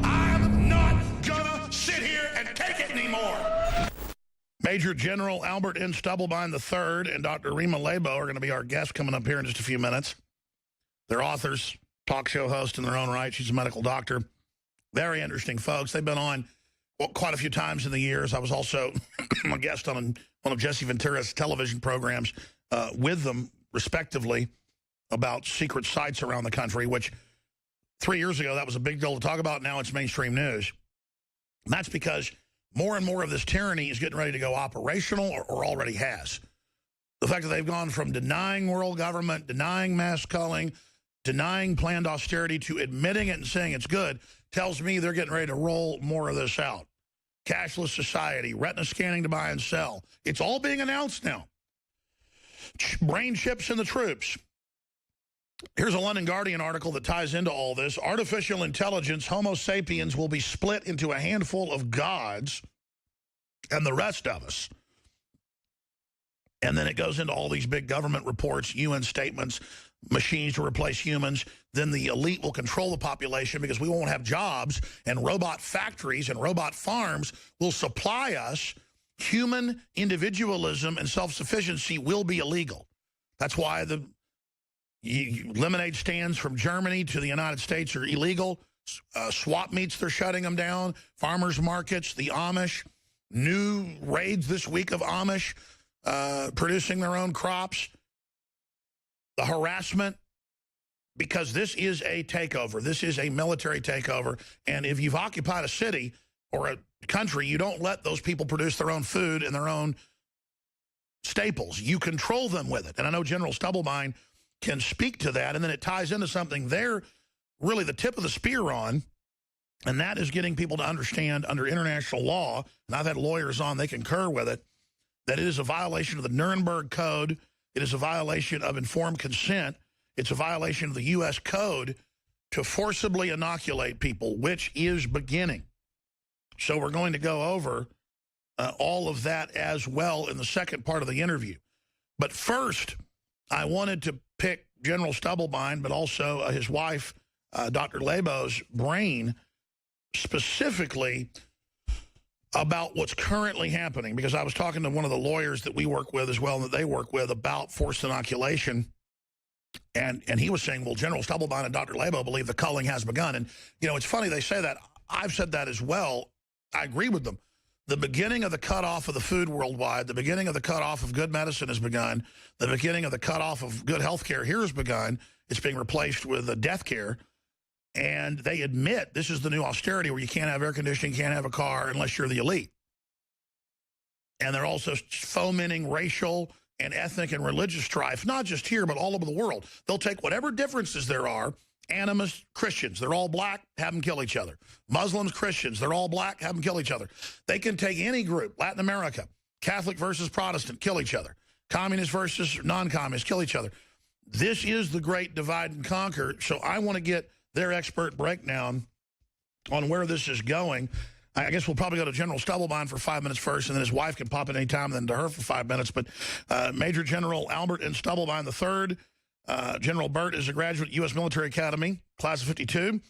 I'm not gonna sit here and take it anymore. Major General Albert N. Stubblebine III and Dr. Rima Laibow are going to be our guests coming up here in just a few minutes. They're authors, talk show hosts in their own right. She's a medical doctor. Very interesting folks. They've been on quite a few times in the years. I was also a guest on one of Jesse Ventura's television programs with them, respectively, about secret sites around the country, which 3 years ago, that was a big deal to talk about. Now it's mainstream news. And that's because more and more of this tyranny is getting ready to go operational or already has. The fact that they've gone from denying world government, denying mass culling, denying planned austerity to admitting it and saying it's good tells me they're getting ready to roll more of this out. Cashless society, retina scanning to buy and sell. It's all being announced now. Brain chips in the troops. Here's a London Guardian article that ties into all this. Artificial intelligence, Homo sapiens, will be split into a handful of gods and the rest of us. And then it goes into all these big government reports, UN statements, machines to replace humans. Then the elite will control the population because we won't have jobs, and robot factories and robot farms will supply us. Human individualism and self-sufficiency will be illegal. That's why the lemonade stands from Germany to the United States are illegal. Swap meets, they're shutting them down. Farmers markets, the Amish. New raids this week of Amish producing their own crops. The harassment, because this is a takeover. This is a military takeover. And if you've occupied a city or a country, you don't let those people produce their own food and their own staples. You control them with it. And I know General Stubblebine can speak to that, and then it ties into something they're really the tip of the spear on, and that is getting people to understand under international law, and I've had lawyers on, they concur with it, that it is a violation of the Nuremberg Code, it is a violation of informed consent, it's a violation of the U.S. Code to forcibly inoculate people, which is beginning. So we're going to go over all of that as well in the second part of the interview. But first, I wanted to pick General Stubblebine, but also his wife, Dr. Laibow's brain, specifically about what's currently happening, because I was talking to one of the lawyers that we work with as well and that they work with about forced inoculation, and he was saying, well, General Stubblebine and Dr. Laibow believe the culling has begun. And, you know, it's funny they say that. I've said that as well. I agree with them. The beginning of the cutoff of the food worldwide, the beginning of the cutoff of good medicine has begun. The beginning of the cutoff of good health care here has begun. It's being replaced with death care. And they admit this is the new austerity where you can't have air conditioning, can't have a car unless you're the elite. And they're also fomenting racial and ethnic and religious strife, not just here, but all over the world. They'll take whatever differences there are. Animist Christians, they're all black, have them kill each other. Muslims, Christians, they're all black, have them kill each other. They can take any group, Latin America, Catholic versus Protestant, kill each other. Communist versus non-communist, kill each other. This is the great divide and conquer, so I want to get their expert breakdown on where this is going. I guess we'll probably go to General Stubblebine for 5 minutes first, and then his wife can pop in any time, then to her for 5 minutes. But Major General Albert N. Stubblebine III, General Burt is a graduate U.S. Military Academy, class of 52.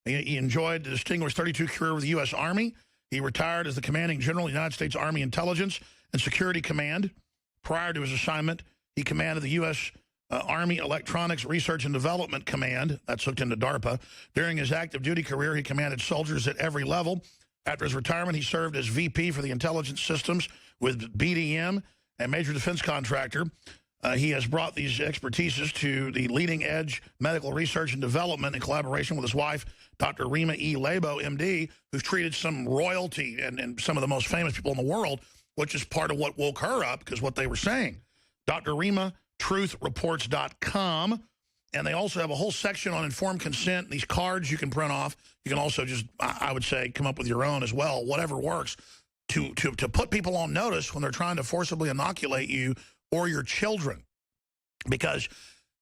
He enjoyed a distinguished 32 career with the U.S. Army. He retired as the commanding general of the United States Army Intelligence and Security Command. Prior to his assignment, he commanded the U.S. Army Electronics Research and Development Command. That's hooked into DARPA. During his active duty career, he commanded soldiers at every level. After his retirement, he served as VP for the intelligence systems with BDM and major defense contractor. He has brought these expertises to the leading edge medical research and development in collaboration with his wife, Dr. Rima E. Laibow, MD, who's treated some royalty and some of the most famous people in the world, which is part of what woke her up, because what they were saying. Dr. Rima, truthreports.com. And they also have a whole section on informed consent, these cards you can print off. You can also just, I would say, come up with your own as well, whatever works, to put people on notice when they're trying to forcibly inoculate you or your children, because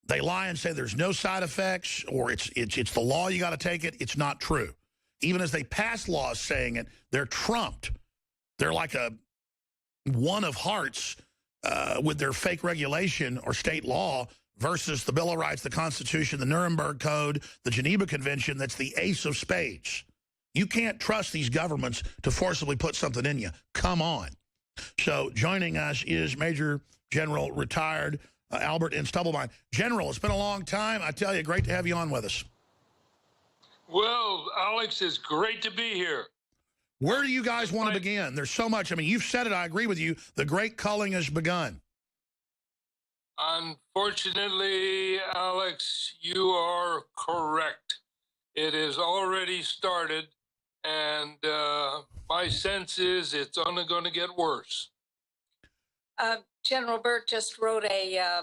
they lie and say there's no side effects or it's the law, you got to take it. It's not true. Even as they pass laws saying it, they're trumped. They're like a one of hearts with their fake regulation or state law versus the Bill of Rights, the Constitution, the Nuremberg Code, the Geneva Convention, that's the ace of spades. You can't trust these governments to forcibly put something in you. Come on. So joining us is Major General retired Albert in Stubblebine. General, it's been a long time. I tell you, great to have you on with us. Well, Alex, it's great to be here. Where do you guys want to begin? There's so much. I mean, you've said it. I agree with you. The great culling has begun. Unfortunately, Alex, you are correct. It has already started, and my sense is it's only going to get worse. General Burt just wrote a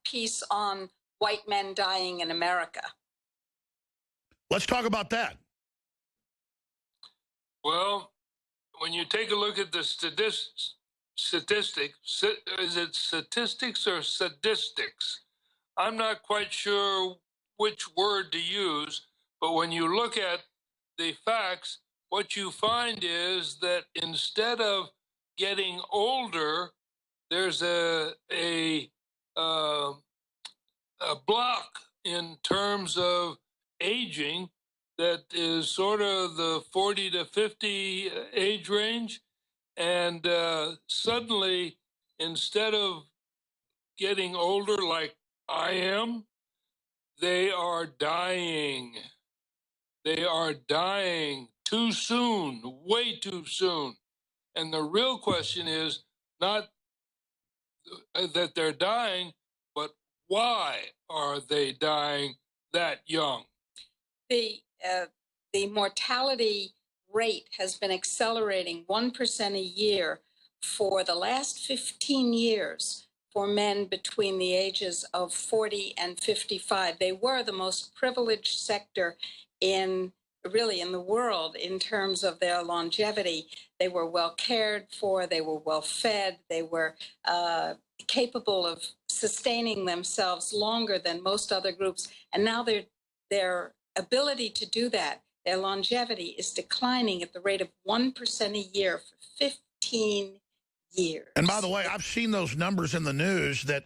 piece on white men dying in America. Let's talk about that. Well, when you take a look at the statistics, is it statistics or sadistics? I'm not quite sure which word to use, but when you look at the facts, what you find is that instead of getting older, there's a block in terms of aging that is sort of the 40 to 50 age range. And suddenly, instead of getting older like I am, they are dying. They are dying too soon, way too soon. And the real question is not that they're dying, but why are they dying that young? The mortality rate has been accelerating 1% a year for the last 15 years for men between the ages of 40 and 55. They were the most privileged sector in the world in terms of their longevity. They were well cared for, they were well fed, they were capable of sustaining themselves longer than most other groups. And now their ability to do that, their longevity is declining at the rate of 1% a year for 15 years. And by the way, I've seen those numbers in the news that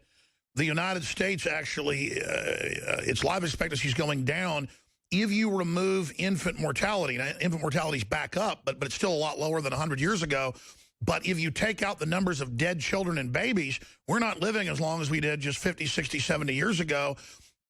the United States actually, its life expectancy is going down if you remove infant mortality. Now, infant mortality is back up, but it's still a lot lower than 100 years ago. But if you take out the numbers of dead children and babies, we're not living as long as we did just 50, 60, 70 years ago.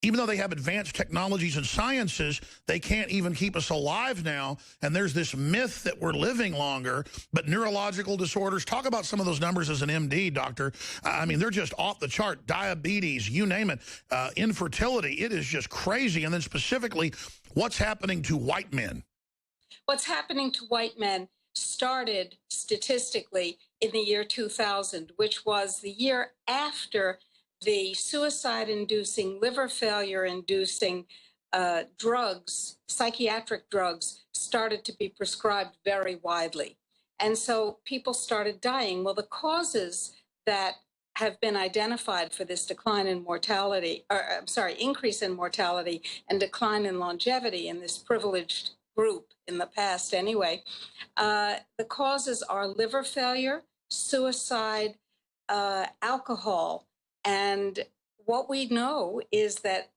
Even though they have advanced technologies and sciences, they can't even keep us alive now. And there's this myth that we're living longer, but neurological disorders, talk about some of those numbers as an MD, doctor. I mean, they're just off the chart. Diabetes, you name it, infertility, it is just crazy. And then specifically, what's happening to white men? What's happening to white men started statistically in the year 2000, which was the year after the suicide-inducing, liver failure-inducing drugs, psychiatric drugs, started to be prescribed very widely. And so people started dying. Well, the causes that have been identified for this decline in mortality, increase in mortality and decline in longevity in this privileged group in the past anyway, the causes are liver failure, suicide, alcohol. And what we know is that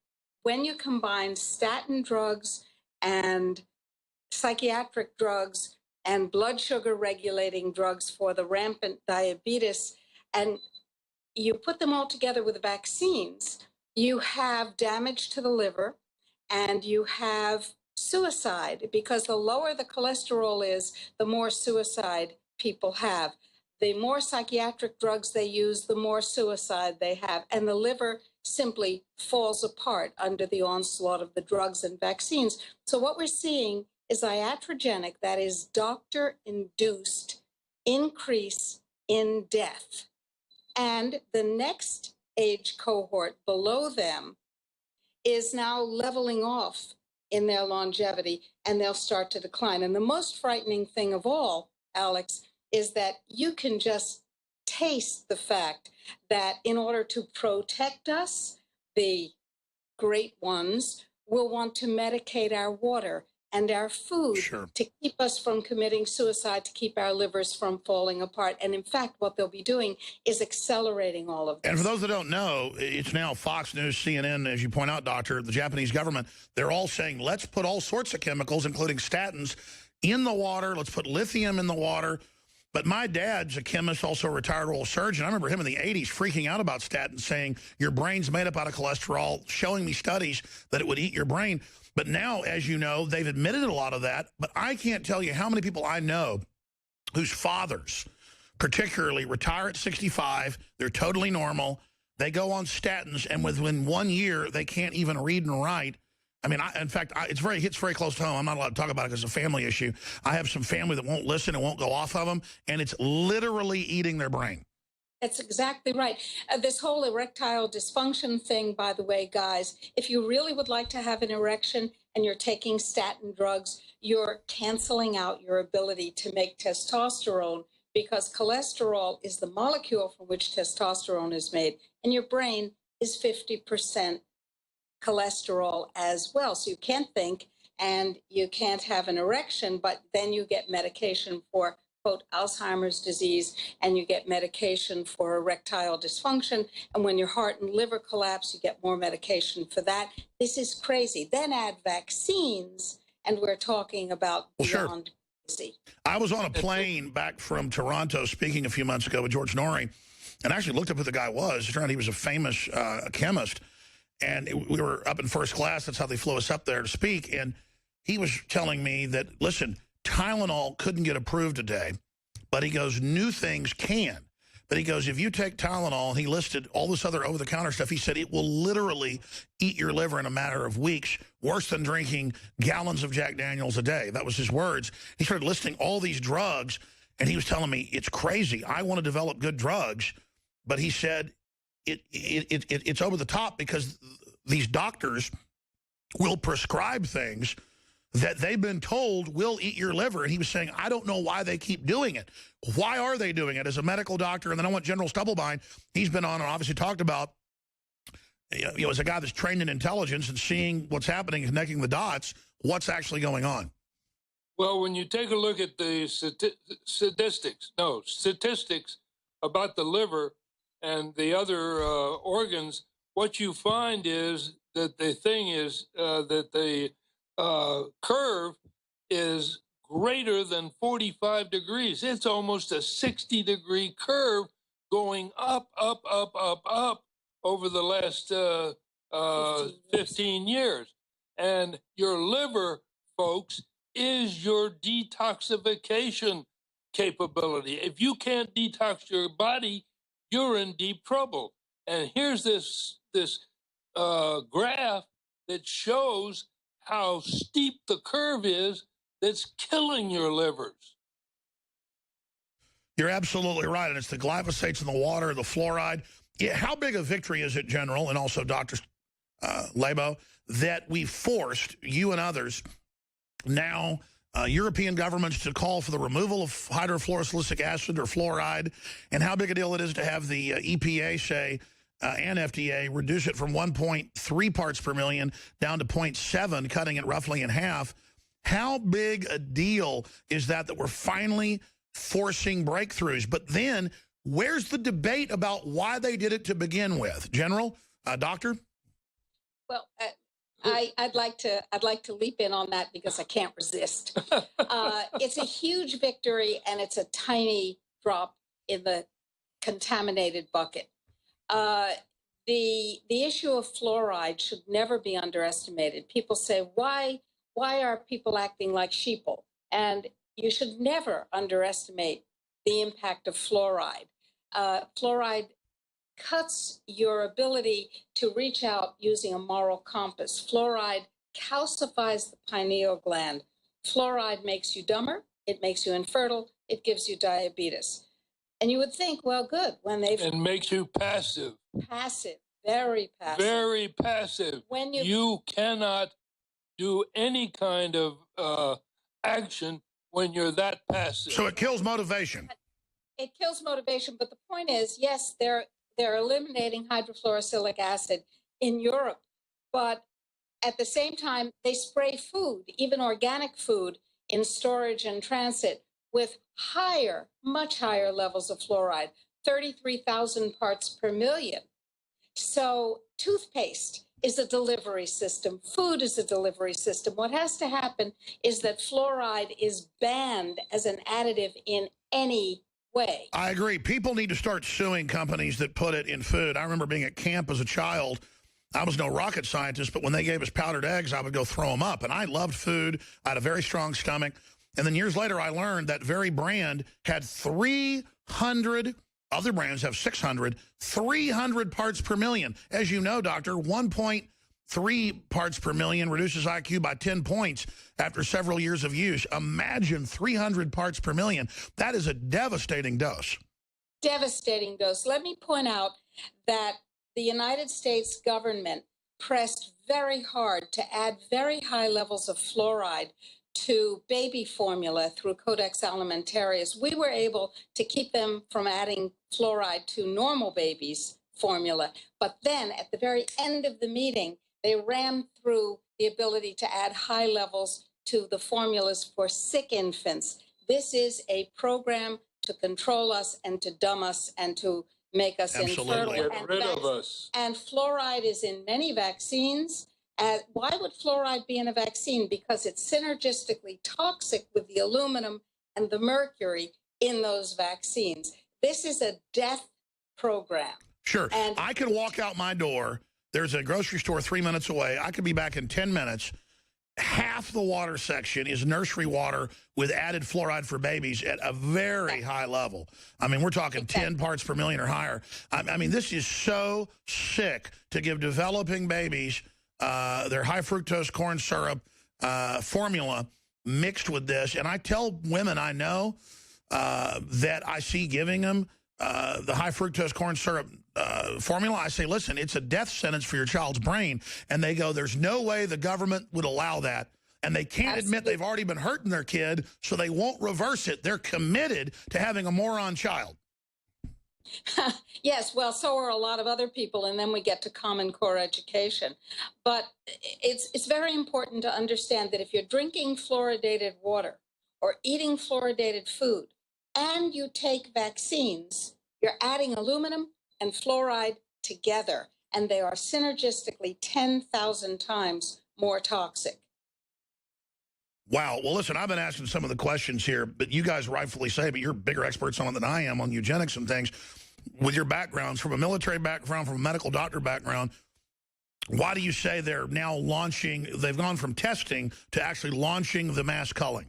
when you combine statin drugs and psychiatric drugs and blood sugar regulating drugs for the rampant diabetes, and you put them all together with vaccines, you have damage to the liver and you have suicide, because the lower the cholesterol is, the more suicide people have. The more psychiatric drugs they use, the more suicide they have. And the liver simply falls apart under the onslaught of the drugs and vaccines. So what we're seeing is iatrogenic, that is doctor-induced increase in death. And the next age cohort below them is now leveling off in their longevity, and they'll start to decline. And the most frightening thing of all, Alex, is that you can just taste the fact that in order to protect us, the great ones will want to medicate our water and our food Sure. to keep us from committing suicide, to keep our livers from falling apart. And in fact, what they'll be doing is accelerating all of this. And for those that don't know, it's now Fox News, CNN, as you point out, Doctor, the Japanese government, they're all saying, let's put all sorts of chemicals, including statins, in the water. Let's put lithium in the water. But my dad's a chemist, also a retired oral surgeon. I remember him in the 80s freaking out about statins, saying your brain's made up out of cholesterol, showing me studies that it would eat your brain. But now, as you know, they've admitted a lot of that. But I can't tell you how many people I know whose fathers, particularly, retire at 65. They're totally normal. They go on statins, and within 1 year, they can't even read and write. I mean, in fact, it hits very close to home. I'm not allowed to talk about it because it's a family issue. I have some family that won't listen and won't go off of them, and it's literally eating their brain. That's exactly right. This whole erectile dysfunction thing, by the way, guys, if you really would like to have an erection and you're taking statin drugs, you're canceling out your ability to make testosterone, because cholesterol is the molecule from which testosterone is made, and your brain is 50% cholesterol as well. So you can't think and you can't have an erection, but then you get medication for, quote, Alzheimer's disease, and you get medication for erectile dysfunction. And when your heart and liver collapse, you get more medication for that. This is crazy. Then add vaccines, and we're talking about beyond crazy. I was on a plane back from Toronto speaking a few months ago with George Norrie, and actually looked up who the guy was. It turned out he was a famous chemist. And we were up in first class. That's how they flew us up there to speak. And he was telling me that, listen, Tylenol couldn't get approved today. But he goes, new things can. But he goes, if you take Tylenol, and he listed all this other over-the-counter stuff, he said it will literally eat your liver in a matter of weeks, worse than drinking gallons of Jack Daniels a day. That was his words. He started listing all these drugs, and he was telling me, it's crazy. I want to develop good drugs. But he said, it's over the top because these doctors will prescribe things that they've been told will eat your liver. And he was saying, I don't know why they keep doing it. Why are they doing it? As a medical doctor, and then I want General Stubblebine, he's been on and obviously talked about, as a guy that's trained in intelligence and seeing what's happening, connecting the dots, what's actually going on. Well, when you take a look at the statistics about the liver and the other organs, what you find is that the thing is that the curve is greater than 45 degrees. It's almost a 60-degree curve going up, up, up, up, up over the last 15 years. And your liver, folks, is your detoxification capability. If you can't detox your body, you're in deep trouble. And here's this graph that shows how steep the curve is that's killing your livers. You're absolutely right, and it's the glyphosates in the water, the fluoride. Yeah, how big a victory is it, General, and also Dr. Laibow, that we forced, you and others, now European governments to call for the removal of hydrofluorosilicic acid or fluoride, and how big a deal it is to have the EPA say, and FDA, reduce it from 1.3 parts per million down to 0.7, cutting it roughly in half. How big a deal is that we're finally forcing breakthroughs? But then, where's the debate about why they did it to begin with? General, Doctor? Well, I'd like to leap in on that because I can't resist. It's a huge victory, and it's a tiny drop in the contaminated bucket. The issue of fluoride should never be underestimated. People say, why are people acting like sheeple? And you should never underestimate the impact of fluoride. Fluoride cuts your ability to reach out using a moral compass. Fluoride calcifies the pineal gland. Fluoride makes you dumber. It makes you infertile. It gives you diabetes. And you would think, well, good, when they've... And makes you passive. Passive, very passive. Very passive. When you cannot do any kind of action when you're that passive. So it kills motivation. It kills motivation, but the point is, yes, they're eliminating hydrofluorosilicic acid in Europe, but at the same time, they spray food, even organic food, in storage and transit with higher, much higher levels of fluoride, 33,000 parts per million. So toothpaste is a delivery system. Food is a delivery system. What has to happen is that fluoride is banned as an additive in any way. I agree. People need to start suing companies that put it in food. I remember being at camp as a child. I was no rocket scientist, but when they gave us powdered eggs, I would go throw them up. And I loved food. I had a very strong stomach. And then years later, I learned that very brand had 300, other brands have 600, 300 parts per million. As you know, doctor, 1.3 parts per million reduces IQ by 10 points after several years of use. Imagine 300 parts per million. That is a devastating dose. Devastating dose. Let me point out that the United States government pressed very hard to add very high levels of fluoride to baby formula through Codex Alimentarius. We were able to keep them from adding fluoride to normal babies' formula. But then at the very end of the meeting, they ran through the ability to add high levels to the formulas for sick infants. This is a program to control us and to dumb us and to make us infertile. Get rid of us. And fluoride is in many vaccines. Why would fluoride be in a vaccine? Because it's synergistically toxic with the aluminum and the mercury in those vaccines. This is a death program. Sure. And I could walk out my door. There's a grocery store 3 minutes away. I could be back in 10 minutes. Half the water section is nursery water with added fluoride for babies at a very high level. I mean, we're talking 10 parts per million or higher. I mean, this is so sick to give developing babies their high fructose corn syrup formula mixed with this. And I tell women I know that I see giving them the high fructose corn syrup formula. I say, listen, it's a death sentence for your child's brain. And they go, there's no way the government would allow that. And they can't admit they've already been hurting their kid, so they won't reverse it. They're committed to having a moron child. Yes, well, so are a lot of other people, and then we get to Common Core education. But it's very important to understand that if you're drinking fluoridated water or eating fluoridated food and you take vaccines, you're adding aluminum and fluoride together, and they are synergistically 10,000 times more toxic. Wow. Well, listen, I've been asking some of the questions here, but you guys rightfully say, but you're bigger experts on it than I am on eugenics and things. With your backgrounds, from a military background, from a medical doctor background, why do you say they're now launching, they've gone from testing to actually launching the mass culling?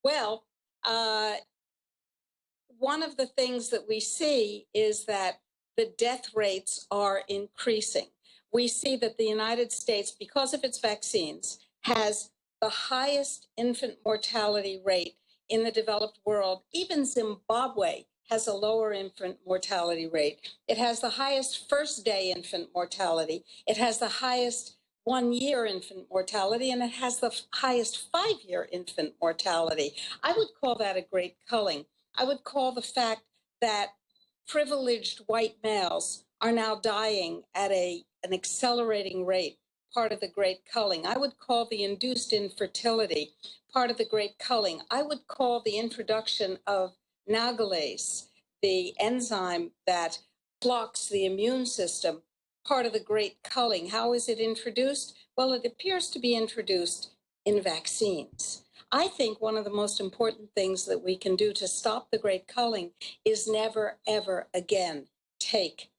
Well, one of the things that we see is that the death rates are increasing. We see that the United States, because of its vaccines, has the highest infant mortality rate in the developed world. Even Zimbabwe has a lower infant mortality rate. It has the highest first-day infant mortality. It has the highest one-year infant mortality, and it has the highest five-year infant mortality. I would call that a great culling. I would call the fact that privileged white males are now dying at an accelerating rate part of the great culling. I would call the induced infertility part of the great culling. I would call the introduction of nagalase, the enzyme that blocks the immune system, part of the great culling. How is it introduced? Well, it appears to be introduced in vaccines. I think one of the most important things that we can do to stop the great culling is never, ever again take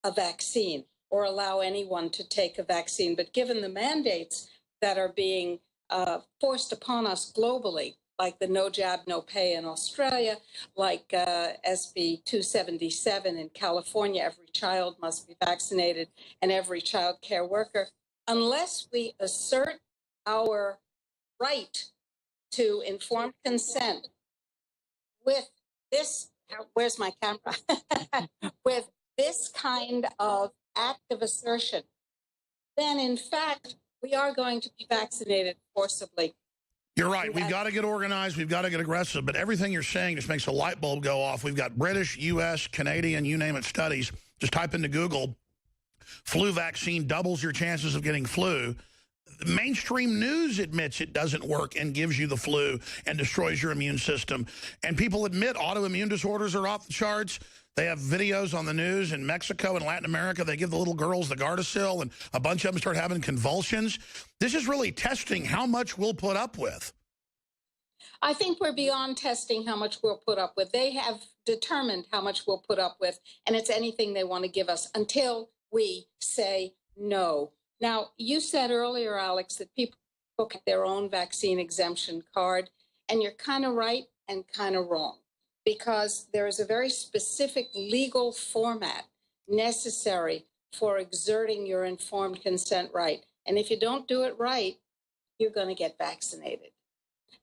a vaccine or allow anyone to take a vaccine. But given the mandates that are being forced upon us globally, like the no jab, no pay in Australia, like SB 277 in California, every child must be vaccinated and every child care worker, unless we assert our right to informed consent with this, where's my camera, with this kind of active assertion, then in fact, we are going to be vaccinated forcibly. You're right. We've got to get organized. We've got to get aggressive. But everything you're saying just makes a light bulb go off. We've got British, U.S., Canadian, you name it, studies. Just type into Google Flu vaccine doubles your chances of getting flu. Mainstream news admits it doesn't work and gives you the flu and destroys your immune system. And people admit autoimmune disorders are off the charts. They have videos on the news in Mexico and Latin America. They give the little girls the Gardasil, and a bunch of them start having convulsions. This is really testing how much we'll put up with. I think we're beyond testing how much we'll put up with. They have determined how much we'll put up with, and it's anything they want to give us until we say no. Now, you said earlier, Alex, that people get their own vaccine exemption card, and you're kind of right and kind of wrong, because there is a very specific legal format necessary for exerting your informed consent right. And if you don't do it right, you're going to get vaccinated.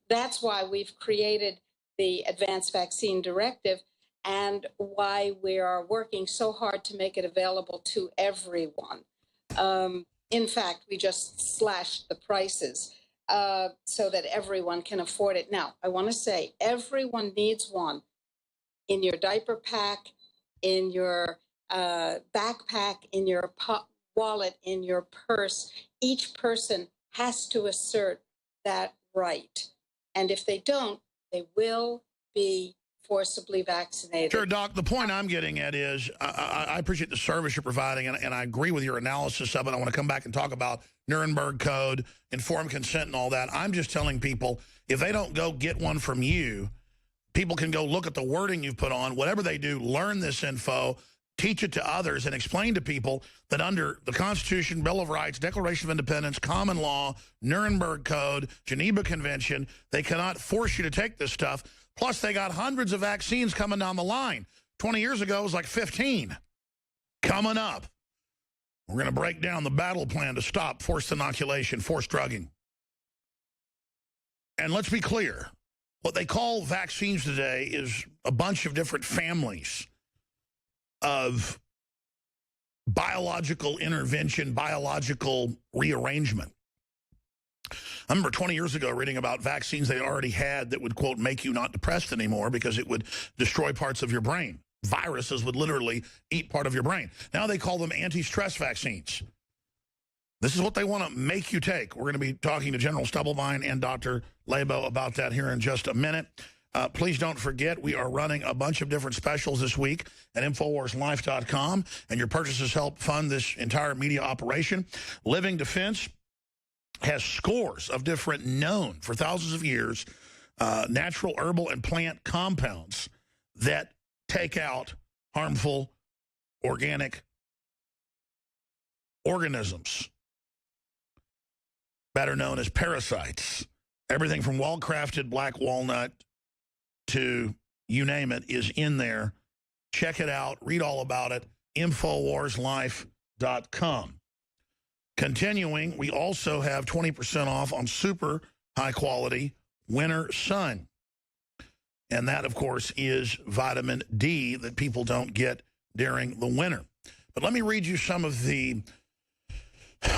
That's why we've created the Advanced Vaccine Directive and why we are working so hard to make it available to everyone. In fact, we just slashed the prices so that everyone can afford it. Now, I want to say everyone needs one in your diaper pack, in your backpack, in your wallet, in your purse. Each person has to assert that right. And if they don't, they will be forcibly vaccinated. Sure, Doc. The point I'm getting at is I appreciate the service you're providing, and I agree with your analysis of it. I want to come back and talk about Nuremberg Code, informed consent, and all that. I'm just telling people, if they don't go get one from you, people can go look at the wording you've put on. Whatever they do, learn this info, teach it to others, and explain to people that under the Constitution, Bill of Rights, Declaration of Independence, common law, Nuremberg Code, Geneva Convention, they cannot force you to take this stuff. Plus, they got hundreds of vaccines coming down the line. 20 years ago, it was like 15. Coming up, we're going to break down the battle plan to stop forced inoculation, forced drugging. And let's be clear, what they call vaccines today is a bunch of different families of biological intervention, biological rearrangement. I remember 20 years ago reading about vaccines they already had that would, quote, make you not depressed anymore because it would destroy parts of your brain. Viruses would literally eat part of your brain. Now they call them anti-stress vaccines. This is what they want to make you take. We're going to be talking to General Stubblebine and Dr. Laibow about that here in just a minute. Please don't forget, we are running a bunch of different specials this week at InfoWarsLife.com, and your purchases help fund this entire media operation. Living Defense has scores of different known for thousands of years natural, herbal, and plant compounds that take out harmful organic organisms, better known as parasites. Everything from well-crafted black walnut to you name it is in there. Check it out. Read all about it. InfoWarsLife.com. Continuing, we also have 20% off on super high-quality winter sun. And that, of course, is vitamin D that people don't get during the winter. But let me read you some of the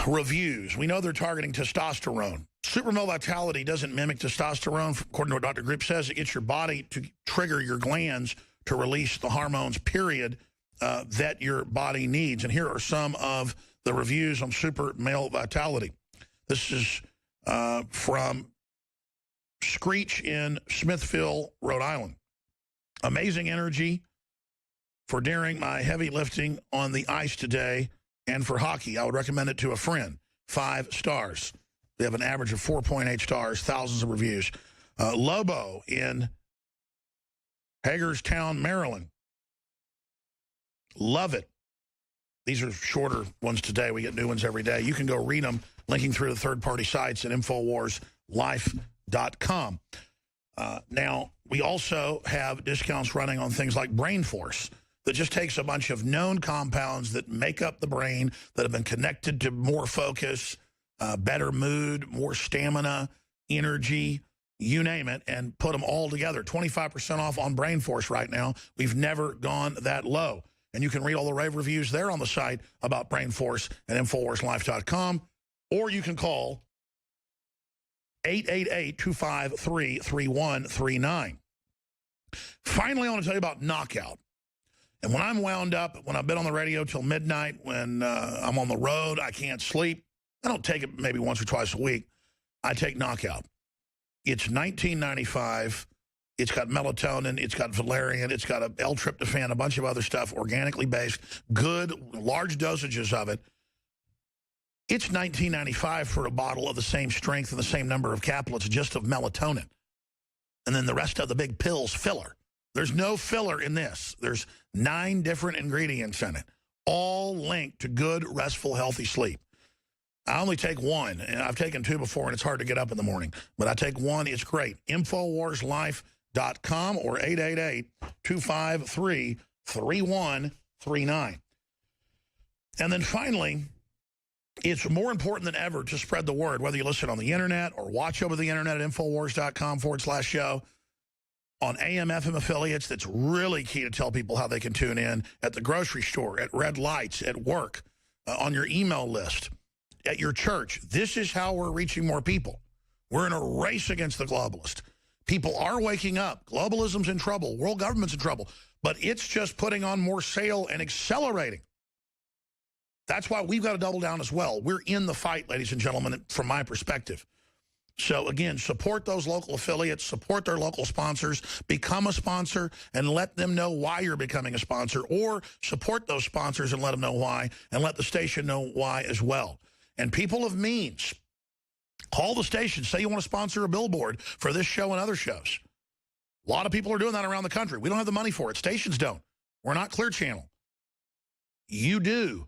reviews. We know they're targeting testosterone. Super Male Vitality doesn't mimic testosterone. According to what Dr. Grip says, it gets your body to trigger your glands to release the hormones, period, that your body needs. And here are some of the reviews on Super Male Vitality. This is from Screech in Smithville, Rhode Island. Amazing energy for during my heavy lifting on the ice today and for hockey. I would recommend it to a friend. 5 stars. They have an average of 4.8 stars, thousands of reviews. Laibow in Hagerstown, Maryland. Love it. These are shorter ones today. We get new ones every day. You can go read them, linking through the third-party sites at InfoWarsLife.com. Now, we also have discounts running on things like Brain Force that just takes a bunch of known compounds that make up the brain that have been connected to more focus, better mood, more stamina, energy, you name it, and put them all together. 25% off on Brain Force right now. We've never gone that low. And you can read all the rave reviews there on the site about Brain Force at InfoWarsLife.com. Or you can call 888-253-3139. Finally, I want to tell you about Knockout. And when I'm wound up, when I've been on the radio till midnight, when I'm on the road, I can't sleep, I don't take it maybe once or twice a week. I take Knockout. It's $19.95. It's got melatonin. It's got valerian. It's got L-tryptophan, a bunch of other stuff, organically based, good, large dosages of it. It's $19.95 for a bottle of the same strength and the same number of caplets just of melatonin. And then the rest of the big pills, filler. There's no filler in this. There's 9 different ingredients in it, all linked to good, restful, healthy sleep. I only take one, and I've taken 2 before, and it's hard to get up in the morning. But I take one. It's great. InfoWarsLife.com or 888-253-3139. And then finally, it's more important than ever to spread the word, whether you listen on the internet or watch over the internet at InfoWars.com/show. On AM/FM affiliates, that's really key to tell people how they can tune in at the grocery store, at red lights, at work, on your email list, at your church. This is how we're reaching more people. We're in a race against the globalists. People are waking up. Globalism's in trouble. World government's in trouble. But it's just putting on more sail and accelerating. That's why we've got to double down as well. We're in the fight, ladies and gentlemen, from my perspective. So, again, support those local affiliates, support their local sponsors, become a sponsor, and let them know why you're becoming a sponsor, or support those sponsors and let them know why, and let the station know why as well. And people of means, call the station, say you want to sponsor a billboard for this show and other shows. A lot of people are doing that around the country. We don't have the money for it. Stations don't. We're not Clear Channel. You do.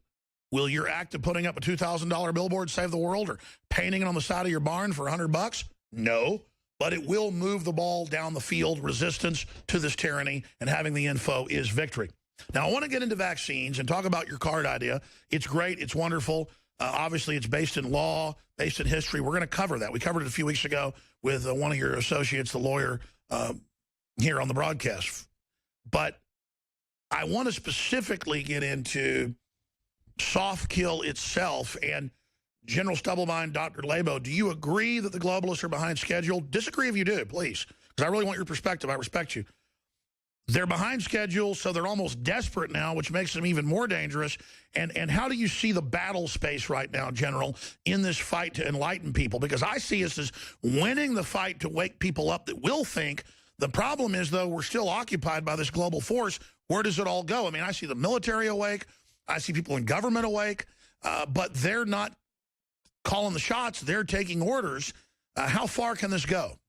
Will your act of putting up a $2,000 billboard save the world, or painting it on the side of your barn for $100? No, but it will move the ball down the field. Resistance to this tyranny, and having the info is victory. Now, I want to get into vaccines and talk about your card idea. It's great. It's wonderful. Obviously, it's based in law, based in history. We're going to cover that. We covered it a few weeks ago with one of your associates, the lawyer, here on the broadcast. But I want to specifically get into soft kill itself. And General Stubblebine, Dr. Laibow, do you agree that the globalists are behind schedule? Disagree if you do, please, because I really want your perspective. I respect you. They're behind schedule, so they're almost desperate now, which makes them even more dangerous. And how do you see the battle space right now, General, in this fight to enlighten people? Because I see us as winning the fight to wake people up that will think. The problem is, though, we're still occupied by this global force. Where does it all go? I mean, I see the military awake. I see people in government awake, but they're not calling the shots. They're taking orders. How far can this go?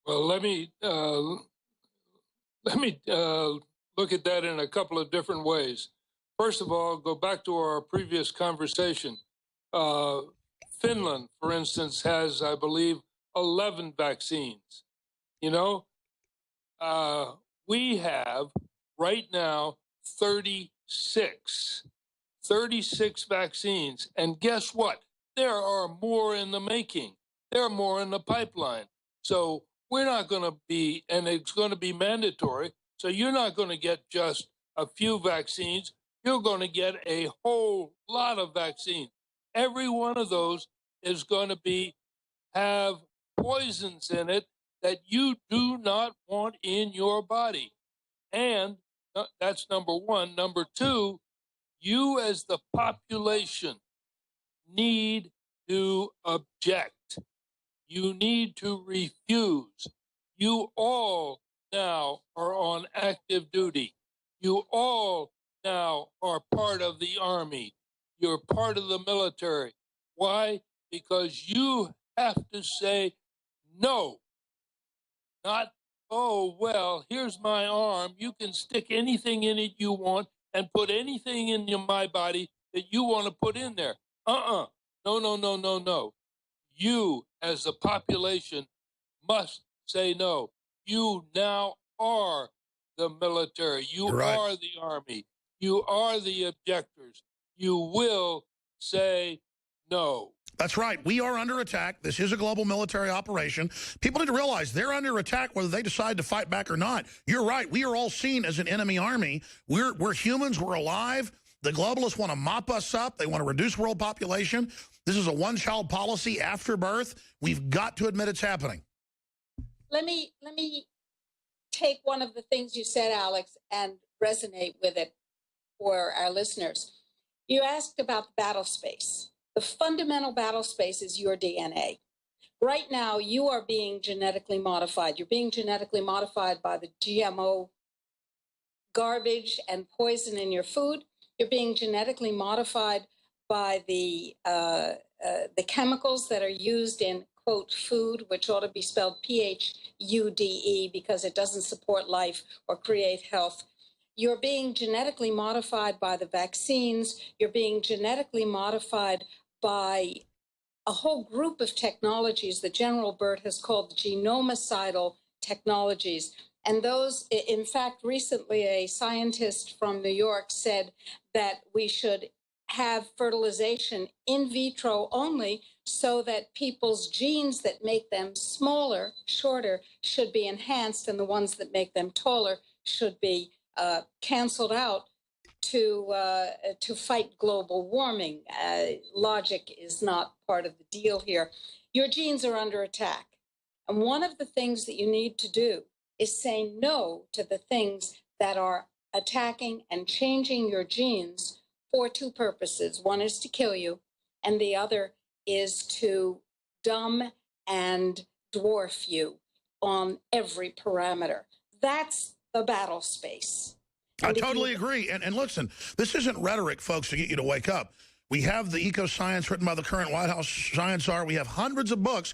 Well, let me look at that in a couple of different ways. First of all, go back to our previous conversation. Finland, for instance, has, I believe, 11 vaccines. You know, we have right now 36 vaccines. And guess what? There are more in the making. There are more in the pipeline. So we're not going to be, and it's going to be mandatory. So you're not going to get just a few vaccines. You're going to get a whole lot of vaccines. Every one of those is going to have poisons in it that you do not want in your body. And that's number one. Number two, you as the population need to object. You need to refuse. You all now are on active duty. You all now are part of the Army. You're part of the military. Why? Because you have to say no. Not, oh, well, here's my arm. You can stick anything in it you want and put anything in my body that you want to put in there. No. You, as a population, must say no. You now are the military. You are the Army. You are the objectors. You will say no. That's right. We are under attack. This is a global military operation. People need to realize they're under attack whether they decide to fight back or not. You're right. We are all seen as an enemy army. We're humans. We're alive. The globalists want to mop us up. They want to reduce world population. This is a one-child policy after birth. We've got to admit it's happening. Let me take one of the things you said, Alex, and resonate with it for our listeners. You asked about the battle space. The fundamental battle space is your DNA. Right now, you are being genetically modified. You're being genetically modified by the GMO garbage and poison in your food. You're being genetically modified by the chemicals that are used in, quote, food, which ought to be spelled PHUDE because it doesn't support life or create health. You're being genetically modified by the vaccines. You're being genetically modified by a whole group of technologies that General Burt has called genomacidal technologies. And those, in fact, recently a scientist from New York said that we should have fertilization in vitro only so that people's genes that make them smaller, shorter, should be enhanced, and the ones that make them taller should be canceled out to fight global warming. Logic is not part of the deal here. Your genes are under attack. And one of the things that you need to do is say no to the things that are attacking and changing your genes for two purposes. One is to kill you, and the other is to dumb and dwarf you on every parameter. That's the battle space. I totally agree. And listen, this isn't rhetoric, folks, to get you to wake up. We have the eco-science written by the current White House science czar. We have hundreds of books.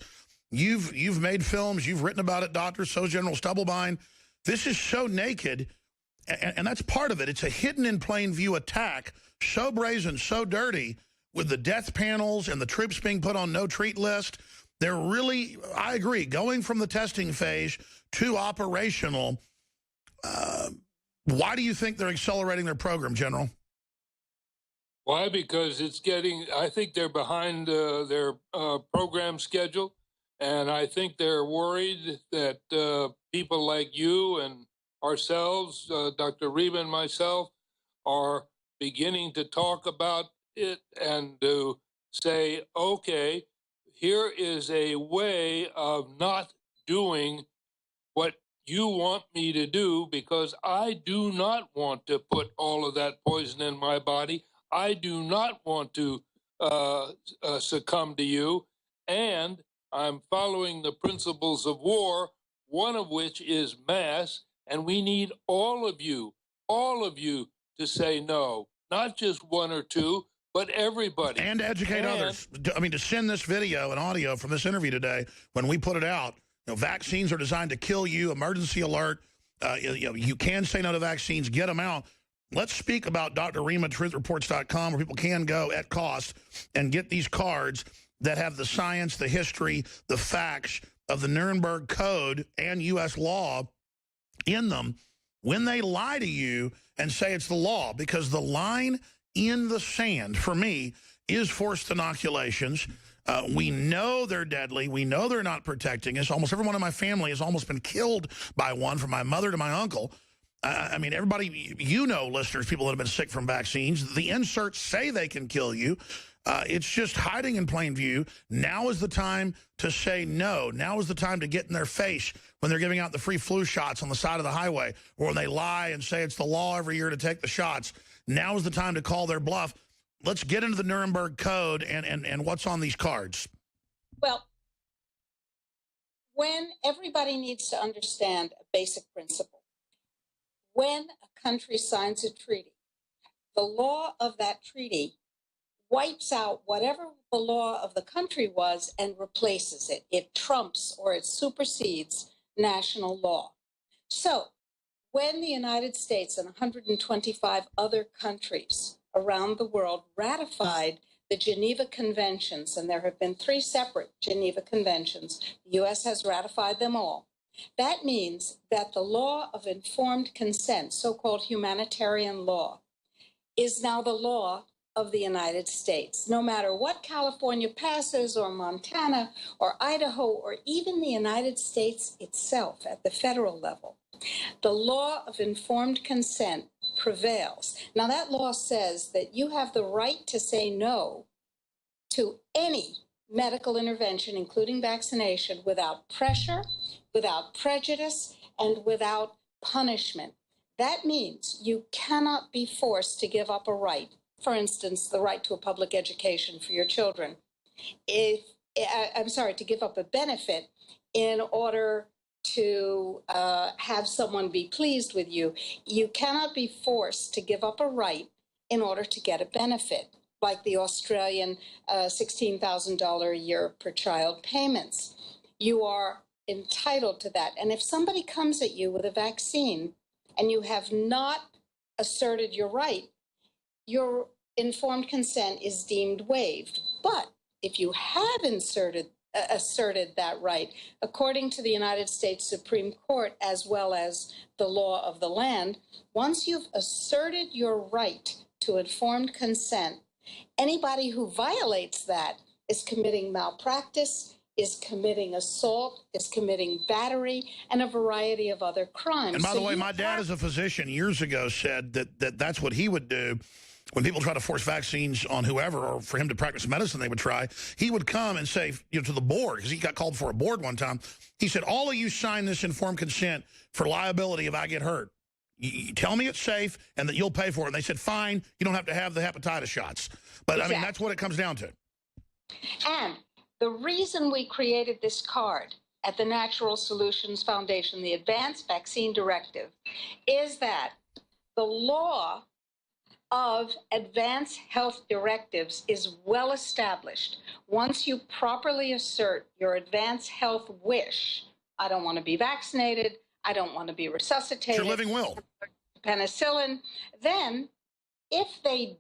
You've made films. You've written about it, Doctor. So General Stubblebine. This is so naked, and that's part of it. It's a hidden in plain view attack, so brazen, so dirty, with the death panels and the troops being put on no-treat list. They're really, I agree, going from the testing phase to operational. Why do you think they're accelerating their program, General? Why? Because it's getting, I think they're behind their program schedule. And I think they're worried that people like you and ourselves, Dr. Rima and myself, are beginning to talk about it and to say, okay, here is a way of not doing what you want me to do, because I do not want to put all of that poison in my body. I do not want to succumb to you. And I'm following the principles of war, one of which is mass, and we need all of you to say no, not just one or two, but everybody. And educate others. I mean, to send this video and audio from this interview today, when we put it out, vaccines are designed to kill you, emergency alert. You can say no to vaccines, get them out. Let's speak about Dr. Rima, truthreports.com, where people can go at cost and get these cards that have the science, the history, the facts of the Nuremberg Code and U.S. law in them when they lie to you and say it's the law. Because the line in the sand, for me, is forced inoculations. We know they're deadly. We know they're not protecting us. Almost everyone in my family has almost been killed by one, from my mother to my uncle. I mean, everybody, listeners, people that have been sick from vaccines, the inserts say they can kill you. It's just hiding in plain view. Now is the time to say no. Now is the time to get in their face when they're giving out the free flu shots on the side of the highway, or when they lie and say it's the law every year to take the shots. Now is the time to call their bluff. Let's get into the Nuremberg Code and what's on these cards. Well, when everybody needs to understand a basic principle, when a country signs a treaty, the law of that treaty wipes out whatever the law of the country was and replaces it. It trumps or it supersedes national law. So when the United States and 125 other countries around the world ratified the Geneva Conventions, and there have been 3 separate Geneva Conventions, the U.S. has ratified them all. That means that the law of informed consent, so-called humanitarian law, is now the law of the United States. No matter what California passes, or Montana, or Idaho, or even the United States itself at the federal level, the law of informed consent prevails. Now, that law says that you have the right to say no to any medical intervention, including vaccination, without pressure, without prejudice, and without punishment. That means you cannot be forced to give up a right, for instance, the right to a public education for your children. To give up a benefit in order to have someone be pleased with you. You cannot be forced to give up a right in order to get a benefit, like the Australian $16,000 a year per child payments. You are entitled to that. And if somebody comes at you with a vaccine and you have not asserted your right, your informed consent is deemed waived. But if you have asserted that right, according to the United States Supreme Court, as well as the law of the land, once you've asserted your right to informed consent, anybody who violates that is committing malpractice, is committing assault, is committing battery, and a variety of other crimes. And by the way, my dad as a physician years ago said that's what he would do when people try to force vaccines on whoever, or for him to practice medicine they would try. He would come and say, to the board, because he got called for a board one time, he said, all of you sign this informed consent for liability if I get hurt. You tell me it's safe and that you'll pay for it. And they said, fine, you don't have to have the hepatitis shots. But, exactly. I mean, that's what it comes down to. And the reason we created this card at the Natural Solutions Foundation, the Advanced Vaccine Directive, is that the law of advanced health directives is well established. Once you properly assert your advanced health wish, I don't want to be vaccinated, I don't want to be resuscitated, it's your living will, penicillin, then if they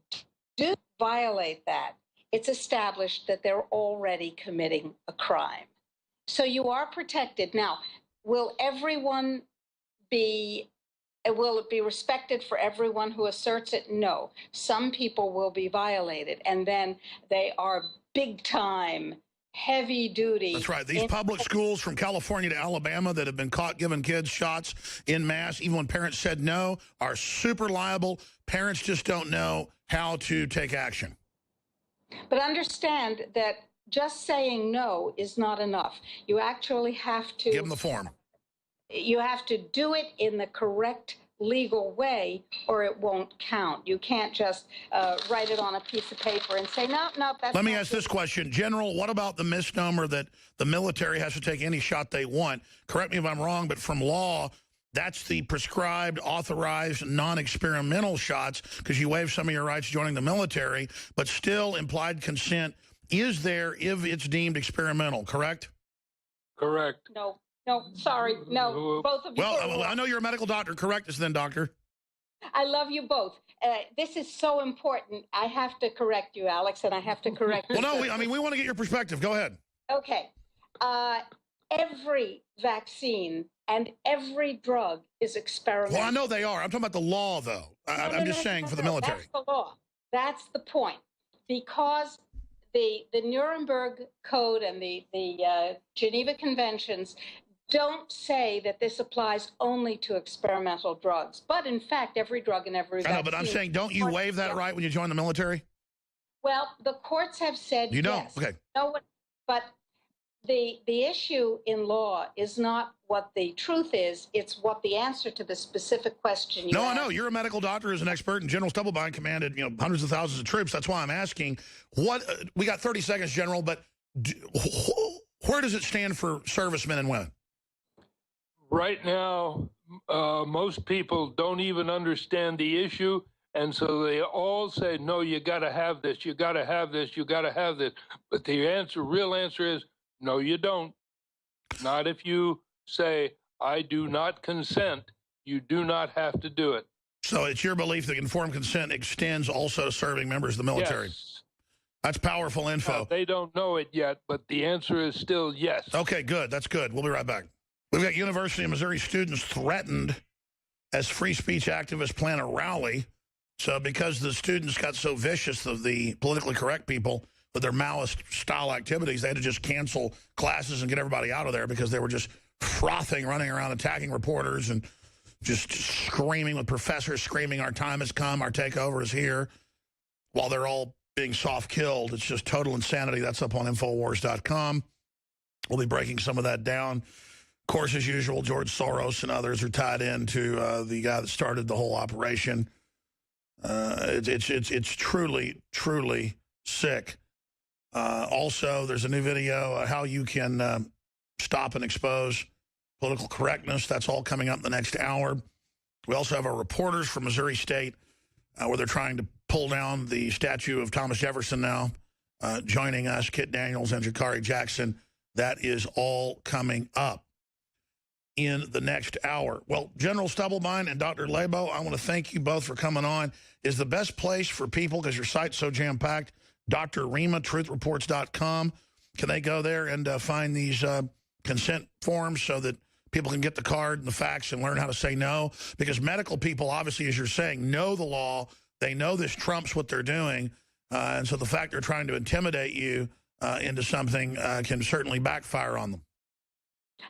do violate that, it's established that they're already committing a crime. So you are protected. Now, will it be respected for everyone who asserts it? No. Some people will be violated, and then they are big time, heavy duty. That's right. These public schools from California to Alabama that have been caught giving kids shots en masse, even when parents said no, are super liable. Parents just don't know how to take action. But understand that just saying no is not enough. You actually have to give them the form. You have to do it in the correct legal way, or it won't count. You can't just write it on a piece of paper and say, no, that's Let me ask this question. General, what about the misnomer that the military has to take any shot they want? Correct me if I'm wrong, but from law, that's the prescribed, authorized, non-experimental shots, because you waive some of your rights joining the military, but still implied consent is there if it's deemed experimental, correct? Correct. No, sorry. No, both of you. Well, I know you're a medical doctor. Correct us then, doctor. I love you both. This is so important. I have to correct you, Alex, and I have to correct you. Well, no, we want to get your perspective. Go ahead. Okay. Every vaccine and every drug is experimental. Well, I know they are. I'm talking about the law, though. I'm just saying for the military. That's the law. That's the point. Because the Nuremberg Code and the Geneva Conventions don't say that this applies only to experimental drugs. But, in fact, every drug and every vaccine... I know, but I'm saying, don't you waive that right when you join the military? Well, the courts have said you don't? Yes. Okay. No, but the issue in law is not what the truth is, it's what the answer to the specific question you asked. I know. You're a medical doctor as an expert, and General Stubblebine commanded, hundreds of thousands of troops. That's why I'm asking. We got 30 seconds, General, but where does it stand for servicemen and women? Right now, most people don't even understand the issue, and so they all say, no, you got to have this, you got to have this, you got to have this. But the real answer is, no, you don't. Not if you say, I do not consent. You do not have to do it. So it's your belief that informed consent extends also to serving members of the military? Yes. That's powerful info. They don't know it yet, but the answer is still yes. Okay, good. That's good. We'll be right back. We've got University of Missouri students threatened as free speech activists plan a rally. So because the students got so vicious of the politically correct people with their Maoist-style activities, they had to just cancel classes and get everybody out of there because they were just frothing, running around, attacking reporters and just screaming with professors, screaming, our time has come, our takeover is here, while they're all being soft-killed. It's just total insanity. That's up on Infowars.com. We'll be breaking some of that down. Of course, as usual, George Soros and others are tied into the guy that started the whole operation. It's truly, truly sick. Also, there's a new video how you can stop and expose political correctness. That's all coming up in the next hour. We also have our reporters from Missouri State where they're trying to pull down the statue of Thomas Jefferson now, joining us, Kit Daniels and Jakari Jackson. That is all coming up in the next hour. Well, General Stubblebine and Dr. Laibow, I want to thank you both for coming on. Is the best place for people, because your site's so jam-packed, Dr. Rima, truthreports.com. Can they go there and find these consent forms so that people can get the card and the facts and learn how to say no? Because medical people, obviously, as you're saying, know the law. They know this trumps what they're doing. And so the fact they're trying to intimidate you into something can certainly backfire on them.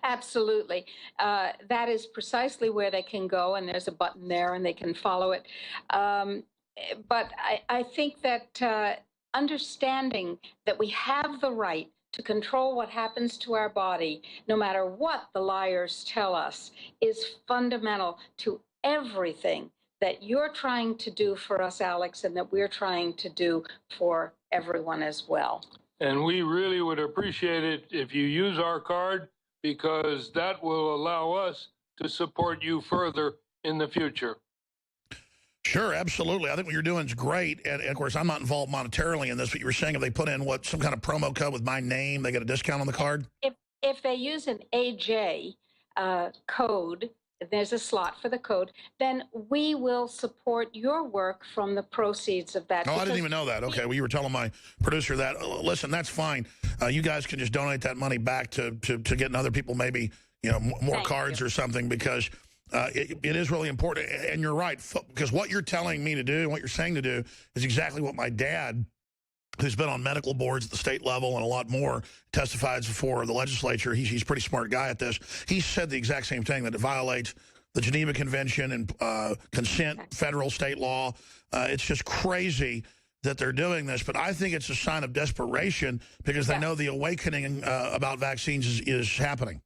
Absolutely. That is precisely where they can go, and there's a button there, and they can follow it. But I think that understanding that we have the right to control what happens to our body, no matter what the liars tell us, is fundamental to everything that you're trying to do for us, Alex, and that we're trying to do for everyone as well. And we really would appreciate it if you use our card, because that will allow us to support you further in the future. Sure, absolutely. I think what you're doing is great. And of course, I'm not involved monetarily in this, but you were saying if they put in some kind of promo code with my name, they get a discount on the card? If they use an AJ code, there's a slot for the code, then we will support your work from the proceeds of that. Oh, I didn't even know that. Okay, well, you were telling my producer that. Listen, that's fine. You guys can just donate that money back to getting other people maybe, more cards or something, because it is really important. And you're right, because what you're telling me to do and what you're saying to do is exactly what my dad, who's been on medical boards at the state level and a lot more, testifies before the legislature. He's a pretty smart guy at this. He said the exact same thing, that it violates the Geneva Convention and consent, federal, state law. It's just crazy that they're doing this. But I think it's a sign of desperation, because they know the awakening about vaccines is happening.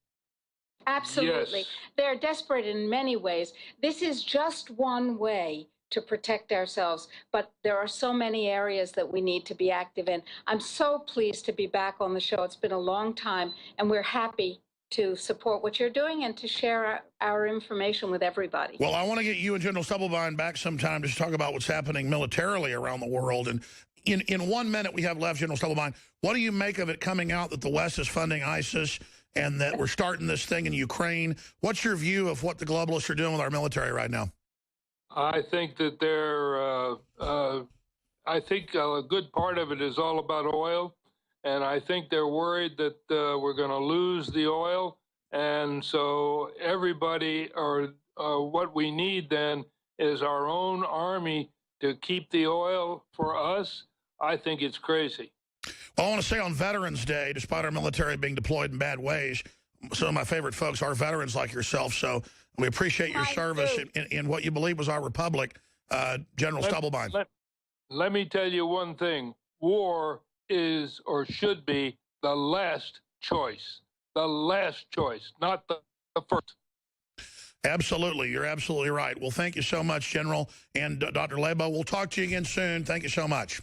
Absolutely. Yes. They're desperate in many ways. This is just one way to protect ourselves, but there are so many areas that we need to be active in. I'm so pleased to be back on the show. It's been a long time, and we're happy to support what you're doing and to share our information with everybody. Well, I want to get you and General Stubblebine back sometime to talk about what's happening militarily around the world. And in 1 minute we have left, General Stubblebine, what do you make of it coming out that the West is funding ISIS and that we're starting this thing in Ukraine? What's your view of what the globalists are doing with our military right now? I think that I think a good part of it is all about oil. And I think they're worried that we're going to lose the oil. And so everybody, or what we need then is our own army to keep the oil for us. I think it's crazy. Well, I want to say on Veterans Day, despite our military being deployed in bad ways, some of my favorite folks are veterans like yourself. So we appreciate your service in what you believe was our republic, General Stubblebine. Let me tell you one thing. War is, or should be, the last choice. The last choice, not the first. Absolutely. You're absolutely right. Well, thank you so much, General. And Dr. Laibow, we'll talk to you again soon. Thank you so much.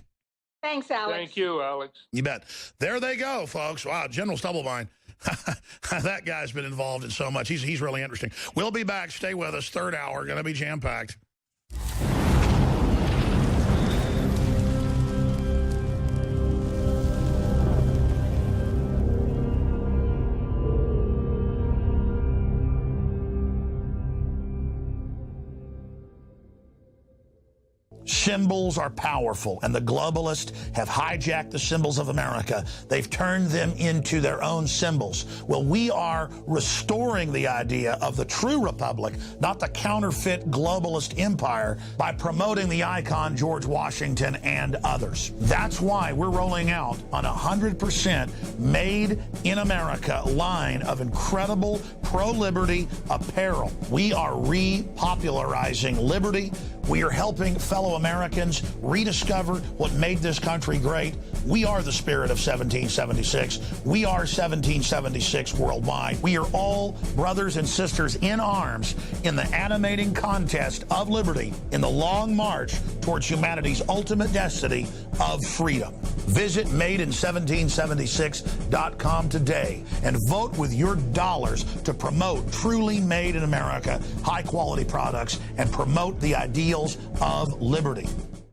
Thanks, Alex. Thank you, Alex. You bet. There they go, folks. Wow, General Stubblebine. That guy's been involved in so much. He's really interesting. We'll be back. Stay with us. Third hour. Going to be jam-packed. Symbols are powerful, and the globalists have hijacked the symbols of America. They've turned them into their own symbols. Well, we are restoring the idea of the true republic, not the counterfeit globalist empire, by promoting the icon George Washington and others. That's why we're rolling out an 100% made in America line of incredible pro-liberty apparel. We are repopularizing liberty We are helping fellow Americans rediscover what made this country great. We are the spirit of 1776. We are 1776 worldwide. We are all brothers and sisters in arms in the animating contest of liberty in the long march towards humanity's ultimate destiny of freedom. Visit madein1776.com today and vote with your dollars to promote truly made in America, high-quality products, and promote the ideals of liberty.